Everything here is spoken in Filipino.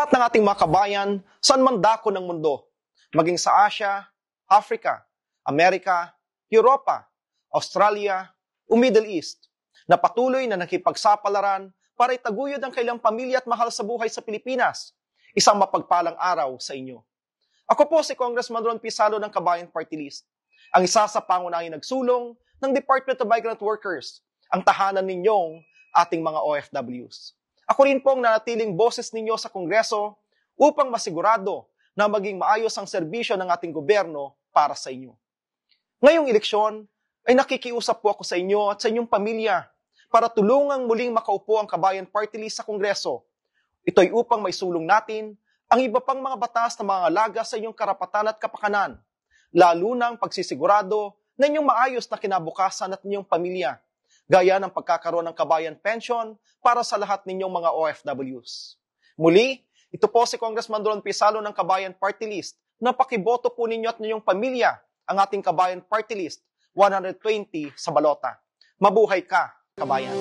lahat ng ating mga kabayan saan man dako ng mundo, maging sa Asia, Africa, Amerika, Europa, Australia, o Middle East, na patuloy na nakipagsapalaran para itaguyod ang kailang pamilya at mahal sa buhay sa Pilipinas. Isang mapagpalang araw sa inyo. Ako po si Congressman Ron Pisalo ng Kabayan Party List, ang isa sa pangunahing nagsulong ng Department of Migrant Workers, ang tahanan ninyong ating mga OFWs. Ako rin po ang nanatiling boses ninyo sa Kongreso upang masigurado na maging maayos ang serbisyo ng ating gobyerno para sa inyo. Ngayong eleksyon ay nakikiusap po ako sa inyo at sa inyong pamilya para tulungang muling makaupo ang Kabayan Party List sa Kongreso. Ito'y upang maisulong natin ang iba pang mga batas na mga alaga sa inyong karapatan at kapakanan, lalo na ang pagsisigurado na inyong maayos na kinabukasan at inyong pamilya, gaya ng pagkakaroon ng kabayan pension para sa lahat ninyong mga OFWs. Muli, ito po si Congressman Ron Pisalo ng Kabayan Party List. Napakiboto po ninyo at ninyong pamilya ang ating Kabayan Party List, 120 sa balota. Mabuhay ka, kabayan!